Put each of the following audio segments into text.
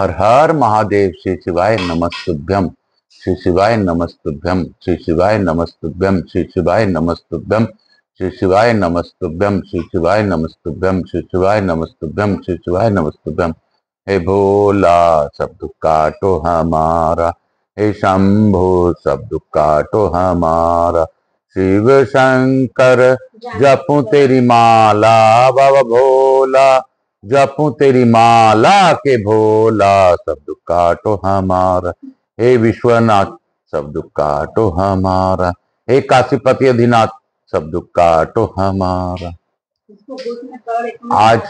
हर हर महादेव। श्री शिवाय नमस्तुभ्यम। श्री शिवाय नमस्तुभ्यम। श्री शिवाय नमस्तुभ्यम। श्री शिवाय नमस्तुभ्यम। श्री शिवाय नमस्तुभ्यम। श्री शिवाय नमस्तुभ्यम। श्री शिवाय नमस्तुभ्यम। श्री शिवाय नमस्तुभ्यम। हे भोला सब दुख काटो हमारा, हे शंभो सब दुख काटो हमारा। शिव शंकर जपूं तेरी माला, बाबा भोला जपूं तेरी माला के भोला, सब दुख काटो हमारा। हे विश्वनाथ सब दुख काटो हमारा, हे काशीपति अधिनाथ सब दुख काटो हमारा। आज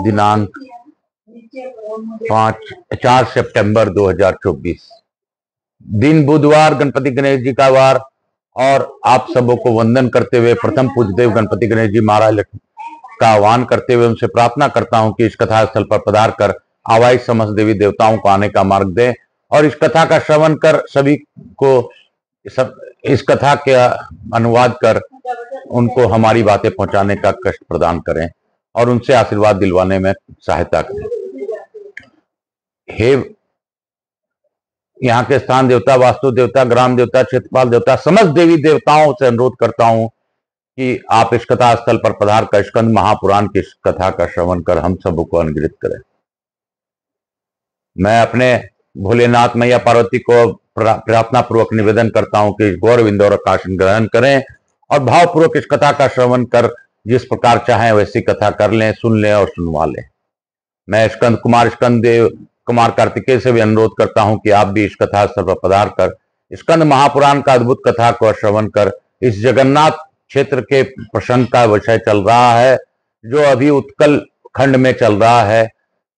दिनांक 4 सितंबर 2024, दिन बुधवार, गणपति गणेश जी का वार। और आप सबों को वंदन करते हुए प्रथम पूज्यदेव गणपति गणेश जी महाराज का आह्वान करते हुए उनसे प्रार्थना करता हूं कि इस कथा स्थल पर पधार कर आवाई समस्त देवी देवताओं को आने का मार्ग दें और इस कथा का श्रवण कर सभी को इस कथा के अनुवाद कर उनको हमारी बातें पहुंचाने का कष्ट प्रदान करें और उनसे आशीर्वाद दिलवाने में सहायता करें। हे यहाँ के स्थान देवता, वास्तु देवता, ग्राम देवता, क्षेत्रपाल देवता, समस्त देवी देवताओं से अनुरोध करता हूं कि आप इस कथा स्थल पर पधार कर स्कंद महापुराण की कथा का श्रवण कर हम सबों को अनुग्रहित करें। मैं अपने भोलेनाथ मैया पार्वती को प्रार्थना पूर्वक निवेदन करता हूं कि इस गौर विंदौर का आसन ग्रहण करें और भावपूर्वक इस कथा का श्रवण कर जिस प्रकार चाहें वैसी कथा कर लें, सुन लें और सुनवा लें। मैं स्कंद देव कुमार कार्तिकेय से भी अनुरोध करता हूं कि आप भी इस कथा स्थल पर पधार कर स्कंद महापुराण का अद्भुत कथा को श्रवण कर इस जगन्नाथ क्षेत्र के प्रसंग का विषय चल रहा है जो अभी उत्कल खंड में चल रहा है,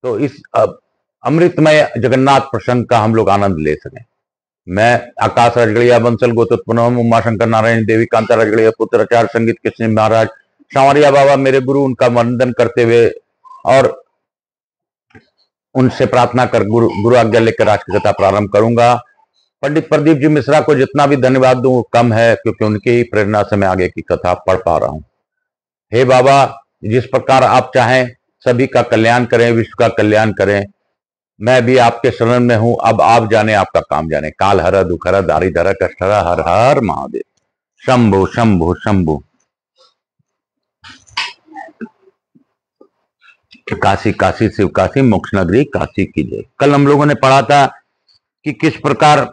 तो इस अमृतमय जगन्नाथ प्रसंग का हम लोग आनंद ले सकें। मैं आकाश राजगढ़िया बंसल गोत्रोत्पन्न उमा शंकर नारायण देवी कांता राजगढ़िया पुत्र आचार्य संगीत कृष्ण महाराज सांवरिया बाबा मेरे गुरु, उनका वंदन करते हुए और उनसे प्रार्थना कर गुरु आज्ञा लेकर आज की कथा प्रारंभ करूंगा। पंडित प्रदीप जी मिश्रा को जितना भी धन्यवाद दूं वो कम है, क्योंकि उनकी ही प्रेरणा से मैं आगे की कथा पढ़ पा रहा हूं। हे बाबा, जिस प्रकार आप चाहें सभी का कल्याण करें, विश्व का कल्याण करें। मैं भी आपके शरण में हूं, अब आप जाने आपका काम जाने। काल हर दुख हर दारी धर कष्ट हर, हर हर महादेव। शंभु शंभु शंभु। काशी काशी शिव काशी मोक्ष नगरी काशी की जय। कल हम लोगों ने पढ़ा था कि किस प्रकार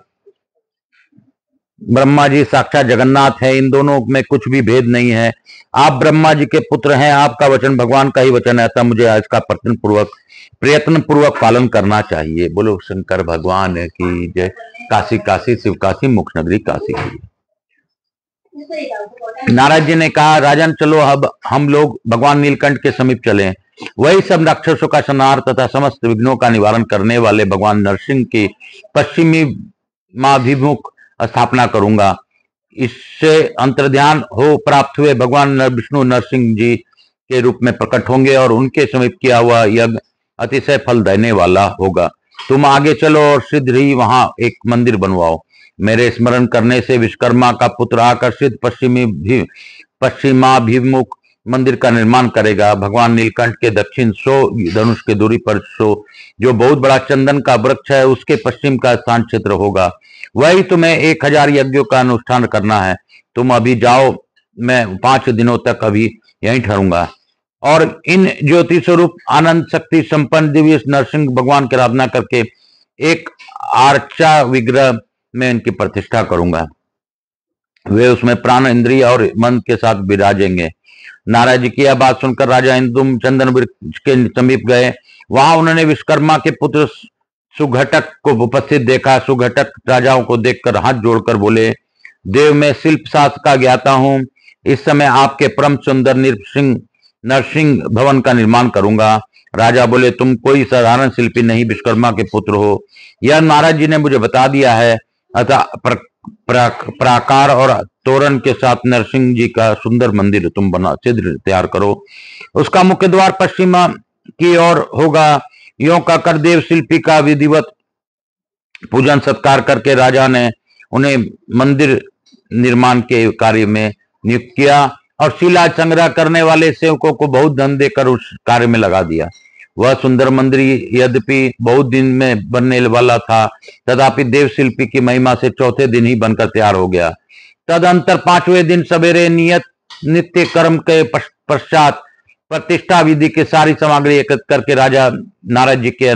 ब्रह्मा जी साक्षात जगन्नाथ है, इन दोनों में कुछ भी भेद नहीं है। आप ब्रह्मा जी के पुत्र हैं, आपका वचन भगवान का ही वचन है, तब मुझे इसका प्रयत्न पूर्वक पालन करना चाहिए। बोलो शंकर भगवान की जय। काशी काशी शिव काशी मोक्ष नगरी काशी की। नारद जी ने कहा, राजन चलो अब हम लोग भगवान नीलकंठ के समीप चलें। वही सब राक्षसों का संहार तथा समस्त विघ्नों का निवारण करने वाले भगवान नरसिंह की पश्चिमी माभिमुख स्थापना करूंगा। इससे अंतर्ध्यान हो प्राप्त हुए भगवान विष्णु नरसिंह जी के रूप में प्रकट होंगे और उनके समीप किया हुआ यज्ञ अतिशय फल देने वाला होगा। तुम आगे चलो और शीघ्र ही वहां एक मंदिर बनवाओ। मेरे स्मरण करने से विश्वकर्मा का पुत्र आकर्षित पश्चिमाभिमुख मंदिर का निर्माण करेगा। भगवान नीलकंठ के दक्षिण 100 धनुष के दूरी पर जो बहुत बड़ा चंदन का वृक्ष है उसके पश्चिम का स्थान क्षेत्र होगा। वही तुम्हें 1000 यज्ञों का अनुष्ठान करना है। तुम अभी जाओ, मैं 5 दिनों तक अभी यहीं ठहरूंगा और इन ज्योति स्वरूप आनंद शक्ति संपन्न दिव्य नरसिंह भगवान की आराधना करके एक आर्चा विग्रह में इनकी प्रतिष्ठा करूंगा। वे उसमें प्राण, इंद्रिय और मन के साथ विराजेंगे। नारद जी की यह बात सुनकर राजा इंदुम चंदन वृक्ष के समीप गए। वहां उन्होंने विश्वकर्मा के पुत्र सुघटक को उपस्थित देखा। सुघटक राजाओं को देखकर हाथ जोड़कर बोले, देव मैं शिल्प शास्त्र का ज्ञाता हूं। इस समय आपके परम सुंदर नरसिंह भवन का निर्माण करूंगा। राजा बोले, तुम कोई साधारण शिल्पी नहीं, विश्वकर्मा के पुत्र हो, यह नारद जी ने मुझे बता दिया है। अतः प्राकार और तोरण के साथ नरसिंह जी का सुंदर मंदिर तुम तैयार करो। उसका मुख्य द्वार पश्चिम की ओर होगा। यों कहकर देव शिल्पी का विधिवत पूजन सत्कार करके राजा ने उन्हें मंदिर निर्माण के कार्य में नियुक्त किया और शिला संग्रह करने वाले सेवकों को बहुत धन देकर उस कार्य में लगा दिया। वह सुंदर मंदिर यद्यपि बहुत दिन में बनने वाला था, तथापि देव शिल्पी की महिमा से चौथे दिन ही बनकर तैयार हो गया। तदंतर पांचवें दिन सवेरे नित्य कर्म के पश्चात प्रतिष्ठा विधि की सारी सामग्री एकत्र करके राजा नारद जी के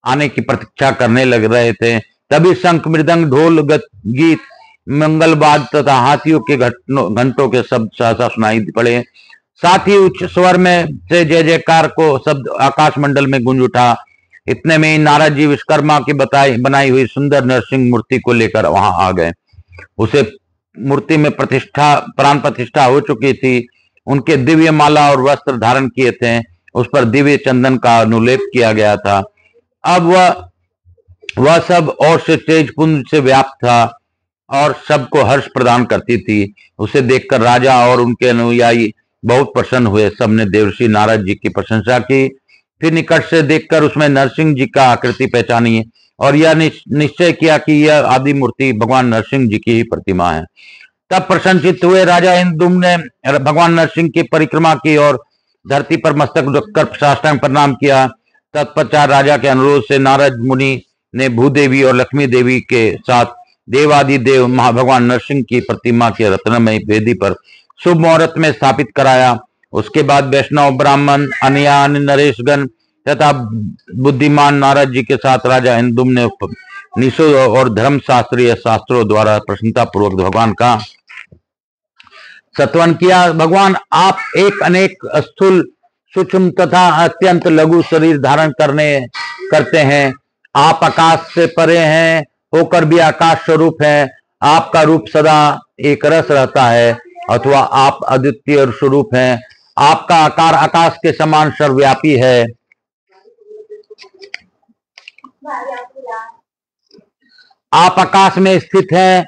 आने की प्रतीक्षा करने लग रहे थे। तभी शंख, मृदंग, ढोल, गीत, मंगलवाद तथा हाथियों के घंटों के शब्द सहसा सुनाई पड़े। साथ ही उच्च स्वर में से जय जयकार को शब्द आकाश मंडल में गूंज उठा। इतने में ही नारद जी विश्वकर्मा की बनाई हुई सुंदर नरसिंह मूर्ति को लेकर वहां आ गए। उसे मूर्ति में प्राण प्रतिष्ठा हो चुकी थी। उनके दिव्य माला और वस्त्र धारण किए थे, उस पर दिव्य चंदन का अनुलेप किया गया था। अब वह सब और से तेज पुंज से व्याप्त था और सबको हर्ष प्रदान करती थी। उसे देखकर राजा और उनके अनुयायी बहुत प्रसन्न हुए। सबने देवर्षि नारद जी की प्रशंसा की। फिर निकट से देखकर उसमें नरसिंह जी का आकृति पहचानी और यह निश्चय किया कि यह आदि मूर्ति भगवान नरसिंह जी की ही प्रतिमा है। तब प्रसन्नचित्त हुए राजा इंद्रुम्न ने भगवान नरसिंह की परिक्रमा की और धरती पर मस्तक रखकर साष्टांग प्रणाम किया। तत्पश्चात राजा के अनुरोध से नारद मुनि ने भूदेवी और लक्ष्मी देवी के साथ देवादिदेव भगवान नरसिंह की प्रतिमा के रत्नमय वेदी पर शुभ मुहूर्त में स्थापित कराया। उसके बाद वैष्णव, ब्राह्मण, अन्यान, नरेशगण तथा बुद्धिमान नारद जी के साथ राजा इंद्रुम्न ने निषेध और धर्म शास्त्रीय शास्त्रों द्वारा प्रसन्नता पूर्वक भगवान का स्तवन किया। भगवान आप एक अनेक स्थूल, सूक्ष्म तथा अत्यंत लघु शरीर धारण करते हैं। आप आकाश से परे हैं, होकर भी आकाश स्वरूप है। आपका रूप सदा एक रस रहता है, अथवा आप अद्वितीय स्वरूप हैं। आपका आकार आकाश के समान सर्वव्यापी है। आप आकाश में स्थित हैं,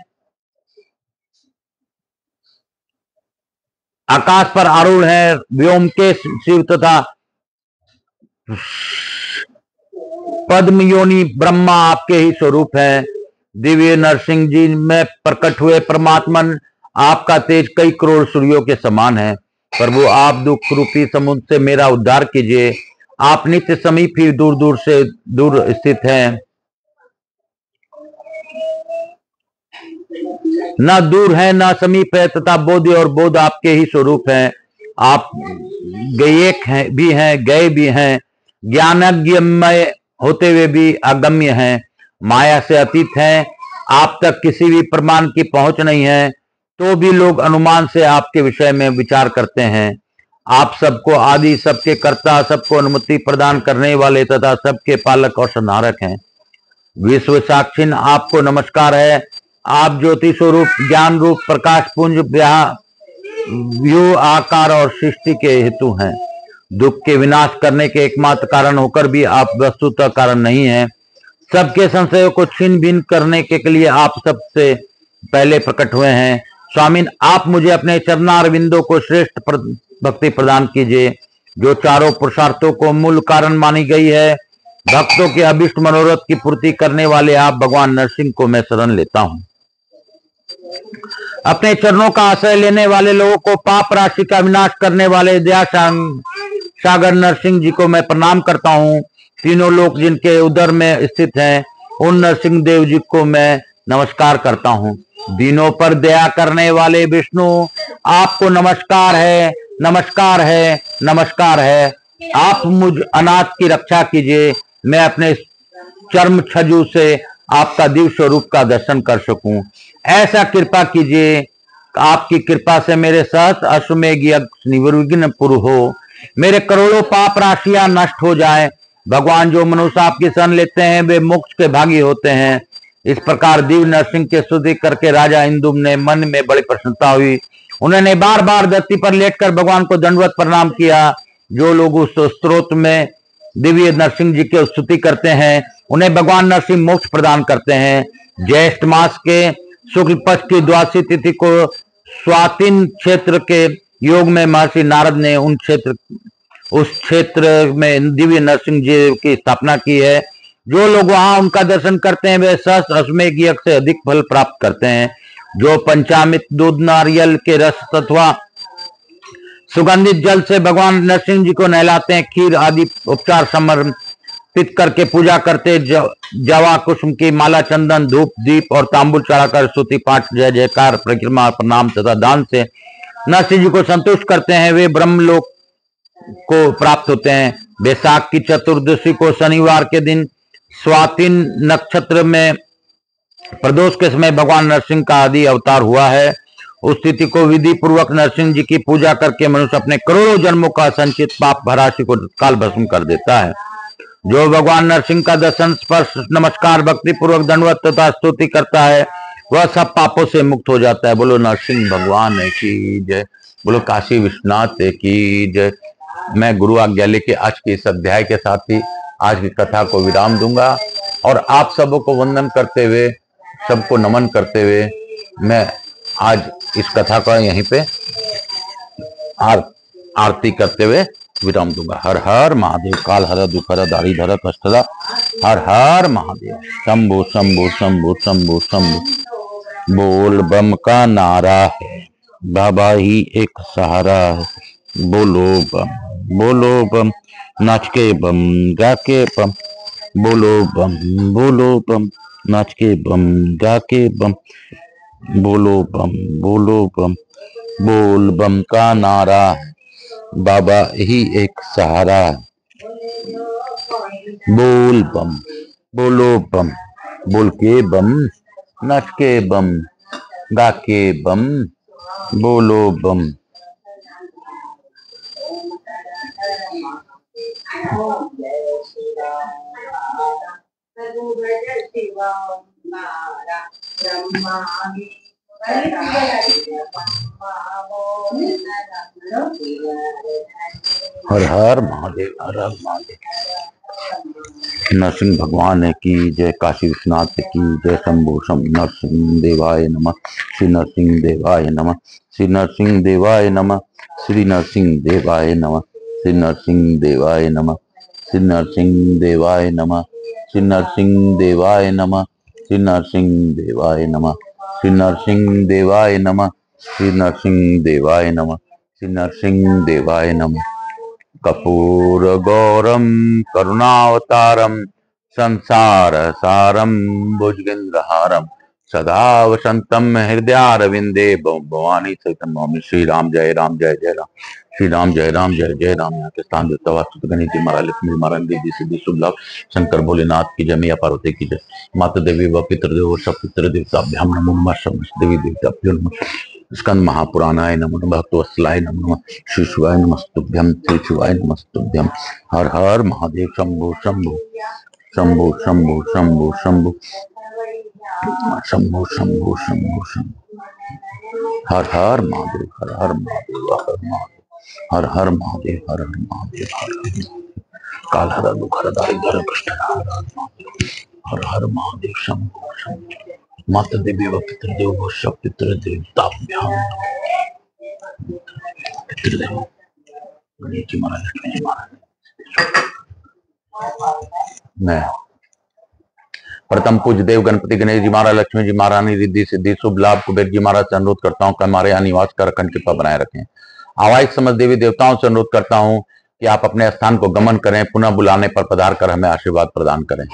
आकाश पर आरूढ़ है। व्योम के शिव तथा पद्म योनि ब्रह्मा आपके ही स्वरूप है। दिव्य नरसिंह जी में प्रकट हुए परमात्मन, आपका तेज कई करोड़ सूर्यों के समान है। प्रभु, आप दुख रूपी समुद्र से मेरा उद्धार कीजिए। आप नित्य समीप ही दूर दूर से दूर स्थित हैं, न दूर है न समीप है, तथा बोध और बोध आपके ही स्वरूप है। आप गयेक भी हैं, गए भी हैं, ज्ञानज्ञमय होते हुए भी अगम्य हैं, माया से अतीत हैं। आप तक किसी भी प्रमाण की पहुंच नहीं है, तो भी लोग अनुमान से आपके विषय में विचार करते हैं। आप सबको आदि, सबके कर्ता, सबको अनुमति प्रदान करने वाले तथा सबके पालक और संहारक हैं। विश्व साक्षिन आपको नमस्कार है। आप ज्योति स्वरूप, ज्ञान रूप, प्रकाश पुंज, व्यू, आकार और सृष्टि के हेतु हैं। दुख के विनाश करने के एकमात्र कारण होकर भी आप वस्तुतः कारण नहीं हैं। सबके संशयों को छीन भिन्न करने के लिए आप सबसे पहले प्रकट हुए हैं। स्वामिन, आप मुझे अपने चरणारविंदों को श्रेष्ठ भक्ति प्रदान कीजिए, जो चारों पुरुषार्थों को मूल कारण मानी गई है। भक्तों के अभिष्ट मनोरथ की पूर्ति करने वाले आप भगवान नरसिंह को मैं शरण लेता हूँ। अपने चरणों का आश्रय लेने वाले लोगों को पाप राशि का विनाश करने वाले दया सागर नरसिंह जी को मैं प्रणाम करता हूँ। तीनों लोक जिनके उदर में स्थित हैं, उन नरसिंह देव जी को मैं नमस्कार करता हूँ। दीनों पर दया करने वाले विष्णु, आपको नमस्कार है, नमस्कार है, नमस्कार है। आप मुझ अनाथ की रक्षा कीजिए, मैं अपने चर्म छजू से आपका दिव्य स्वरूप का दर्शन कर सकूं। ऐसा कृपा कीजिए, आपकी कृपा से मेरे सहस्त्र अश्वमेघ यज्ञ निर्विघ्न पूर्ण हो, मेरे करोड़ों पाप राशियां नष्ट हो जाए। भगवान, जो मनुष्य आपकी शरण लेते हैं वे मोक्ष के भागी होते हैं। इस प्रकार दिव्य नरसिंह की स्तुति करके राजा इंद्रुम्न ने मन में बड़ी प्रसन्नता हुई। उन्होंने बार बार धरती पर लेटकर भगवान को दंडवत प्रणाम किया। जो लोग उस स्तोत्र में दिव्य नरसिंह जी की स्तुति करते हैं, उन्हें भगवान नरसिंह मोक्ष प्रदान करते हैं। ज्येष्ठ मास के शुक्ल पक्ष की द्वादशी तिथि को स्वातिन क्षेत्र के योग में महर्षि नारद ने उस क्षेत्र में दिव्य नरसिंह जी की स्थापना की है। जो लोग वहां उनका दर्शन करते हैं वे सहस्त्र अश्वमेघ यज्ञ से अधिक फल प्राप्त करते हैं। जो पंचामृत, दूध, नारियल के रस तथा सुगंधित जल से भगवान नरसिंह जी को नहलाते हैं, खीर आदि उपचार समर्पित करके पूजा करते, जवा कुसुम की माला, चंदन, धूप, दीप और तांबुल चढ़ाकर स्तुति पाठ, जय जयकार, परिक्रमा, प्रणाम तथा दान से नरसिंह जी को संतुष्ट करते हैं। वे ब्रह्मलोक को प्राप्त होते हैं। बैसाख की चतुर्दशी को शनिवार के दिन स्वाति नक्षत्र में प्रदोष के समय भगवान नरसिंह का आदि अवतार हुआ है। उस तिथि को विधि पूर्वक नरसिंह जी की पूजा करके मनुष्य अपने करोड़ों जन्मों का संचित पाप भराशि को तत्काल भस्म कर देता है। जो भगवान नरसिंह का दर्शन, स्पर्श, नमस्कार, भक्ति पूर्वक दंडवत तथा स्तुति करता है, वह सब पापों से मुक्त हो जाता है। बोलो नरसिंह भगवान की जय, बोलो काशी विश्वनाथ की जय। मैं गुरु आज्ञा लेके आज के इस अध्याय के साथ ही आज की कथा को विराम दूंगा और आप सबों को वंदन करते हुए, सबको नमन करते हुए मैं आज इस कथा का यहीं पे आरती करते हुए विराम दूंगा। हर हर महादेव। काल हर दुख हर दारी धर कष्ट हर। हर हर महादेव। शंभु शंभु शंभु शंभु शंभु। बोल बम का नारा है, बाबा ही एक सहारा है। बोलो बम, बोलो बम, नाच के बम, गा के बम। बोलो बम, बोलो बम, नाच के बम, गा के बम। बोलो बम, बोलो बम, बोल बम का नारा है, बाबा ही एक सहारा है। बोल बम, बोलो बम, बोल के बम, नाच के बम, गा के बम। बोलो बम। हर हर महादेव, हर हर महादेव। नरसिंह भगवान की जय, काशी विश्वनाथ की जय। शंभु शंभु। नरसिंह देवाय नमः। श्री नरसिंह देवाय नमः। श्री नरसिंह देवाय नमः। श्री नरसिंह देवाय नमः। श्री नरसिंह देवाय नमः। श्री नरसिंह देवाय नमः। श्री नरसिंह देवाय नमः। श्री नरसिंह देवाय नमः। श्री नरसिंह देवाय नमः। श्री नरसिंह देवाय नमः। श्री नरसिंह देवाय नमः। कपूर गौरम करुणावतारम संसार सारम भुजगेंद्रहारम सदा वसंतम हृदयारविंदे भवानी सहितम नमामि। श्री राम जय राम, जय जय राम। श्री राम जय राम, जय जय राम। यहाँ के स्थान देवता वास्तु गणेश जी महाराज, लक्ष्मी महाराज, रिद्धि सिद्धि शुभ लाभ, शंकर भोलेनाथ की जय, मैया पार्वती की जय। माता देवी व पितृदेव सब पितृ देवताभ्याम नमो नमः। समस्त देवी देवताभ्यो नमः। स्कंद महापुराणाय नमः। भक्तवत्सलाय नमः। श्री शिवाय नमस्तुभ्यं। श्री शिवाय नमस्तुभ्यं। हर हर महादेव। शंभु शंभु शंभु शंभु शंभु शंभु शंभु शंभु शंभु शंभु। हर हर महादेव, हर हर महादेव, हर हर महादेव, हर हर महादेव, हर हर महादेव। काल हर दुख हर दारिद्र हर कष्ट हर हर महादेव। शंभु शंभु। माता देवी व पितृदेव व सब पितृ देवताभ्याम पितृदेव गणेश जी महाराज, लक्ष्मी जी महाराज। मैं प्रथम पूज्य देव गणपति गणेश जी महाराज, लक्ष्मी जी महारानी, रिद्धि सिद्धि शुभ लाभ, कुबेर जी महाराज से अनुरोध करता हूँ कि हमारे यहाँ निवास कर अखंड कृपा बनाए रखें। आवाहिक समस्त देवी देवताओं से अनुरोध करता हूँ कि आप अपने स्थान को गमन करें, पुनः बुलाने पर पधार कर हमें आशीर्वाद प्रदान करें।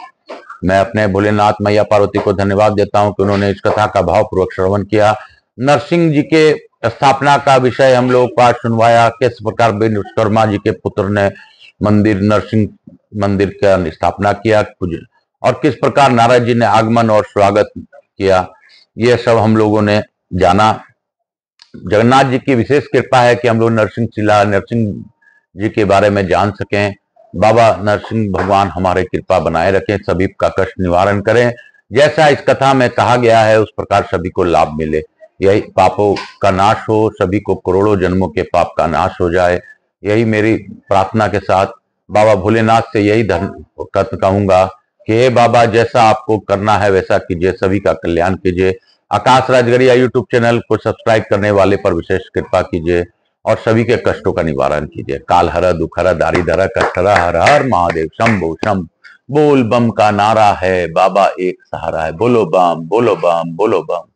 मैं अपने भोलेनाथ मैया पार्वती को धन्यवाद देता हूँ कि उन्होंने इस कथा का भावपूर्वक श्रवण किया। नरसिंह जी के स्थापना का विषय हम लोग को आज सुनवाया, किस प्रकार विश्वकर्मा जी के पुत्र ने मंदिर, नरसिंह मंदिर का स्थापना किया और किस प्रकार नारद जी ने आगमन और स्वागत किया, ये सब हम लोगों ने जाना। जगन्नाथ जी की विशेष कृपा है कि हम लोग नरसिंह जी के बारे में जान सकें। बाबा नरसिंह भगवान हमारे कृपा बनाए रखें, सभी का कष्ट निवारण करें। जैसा इस कथा में कहा गया है उस प्रकार सभी को लाभ मिले, यही पापों का नाश हो, सभी को करोड़ों जन्मों के पाप का नाश हो जाए, यही मेरी प्रार्थना के साथ बाबा भोलेनाथ से यही कहूंगा कि हे बाबा, जैसा आपको करना है वैसा कीजिए, सभी का कल्याण कीजिए। आकाश राजगढ़िया यूट्यूब चैनल को सब्सक्राइब करने वाले पर विशेष कृपा कीजिए और सभी के कष्टों का निवारण कीजिए। काल हर दुख हर दारी धर कष्ट हर। हर हर महादेव। शंभु शंभु। बोल बम का नारा है, बाबा एक सहारा है। बोलो बम, बोलो बम, बोलो बम।